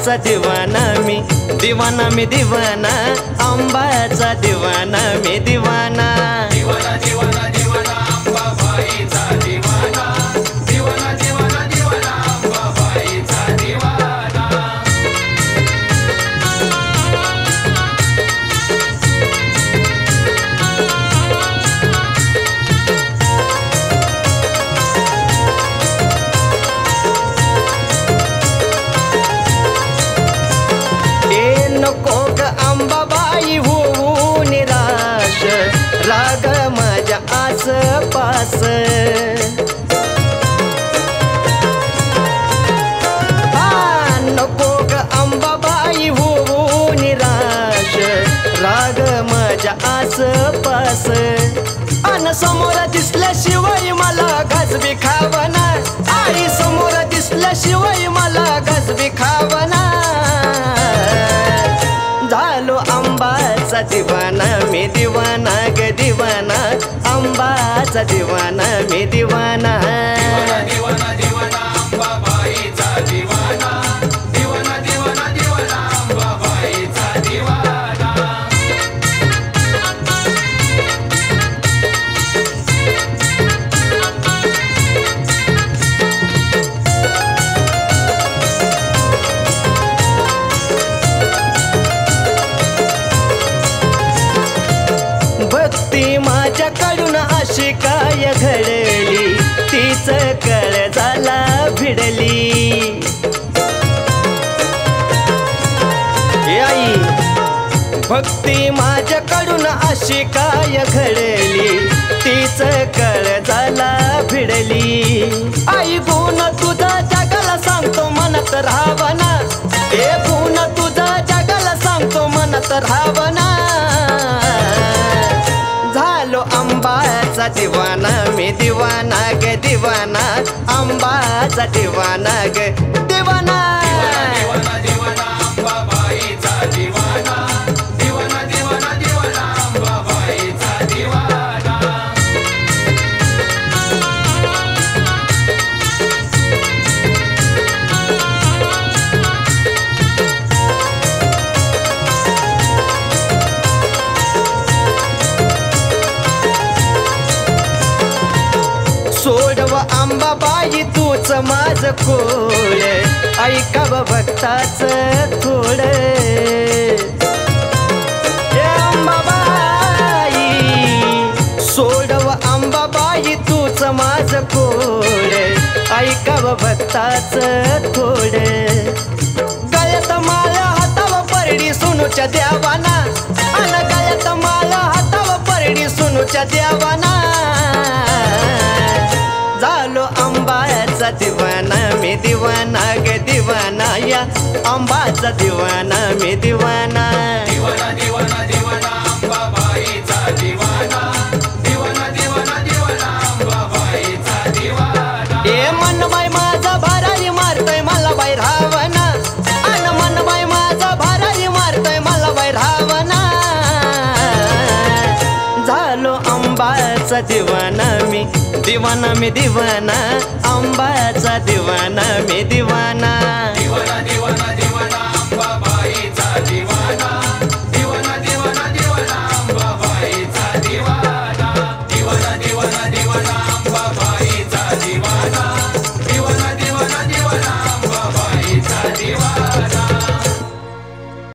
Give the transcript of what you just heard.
आंब्याचा दिवाना मी दिवाना मी दिवाना आंब्याचा दिवाना मी दिवाना दिवाना दिवाना दिवाना अंबाबाईचा दिवाना दिवाना दिवाना दिवाना अंबाबाईचा दिवाना नको ग अंबाबाई होऊ निराश राग माझ्या आसपास नको ग अंबाबाई होऊ निराश राग माझ्या आसपास अन समोर दिसल्याशिवाय मला घासबी खावना आई समोर दिसल्याशिवाय मला घासबी खावना झालो आंबाचा दिवाना मी दिवाना ग दिवाना आंबाचा दिवाना मी दिवाना दिवाना दिवाना दिवाना अंबाबाईचा दिवाना दिवाना दिवाना दिवाना अंबाबाईचा दिवाना भक्ती माझ्याकडून अशी काय घडली तीच काळजाला भिडली आई भक्ती माझ्याकडून अशी काय घडली तीच काळजाला भिडली आई गुण तुझा जगाला सांगतो मनात राहावना हे गुण तुझा जगाला सांगतो मनात राहावना झालो आंबाचा दिवाना मी दिवाना ग दिवाना आंबाचा दिवाना ग दिवाना दिवाना दिवाना अंबाबाईचा दिवाना दिवाना दिवाना दिवाना अंबाबाईचा दिवाना सोडव अंबाबाई तूच माझ खोड ऐकाव भक्ताच थोड अंबाबाई सोडव अंबाबाई तूच माझ खोड ऐकाव भक्ताच थोड गळ्यात माळा हाताव परडी सोनूच्या देवाना अन गळ्यात माळा हाताव परडी सोनूच्या देवाना झालो आंबाचा दिवाना मी दिवाना ग दिवाना या आंबाचा दिवाना मी दिवाना दिवाना दिवाना दिवाना अंबाबाईचा दिवाना दिवाना दिवाना दिवाना अंबाबाईचा दिवाना ए मनबाई माझा भारारी मारतोय मला बाई रावना अन मनबाई माझा भारारी मारतोय मला बाई रावना झालो आंबाचा दिवाना मी दिवाना मी दिवाना आंबाचा दिवाना मी दिवाना दिवाना दिवाना दिवाना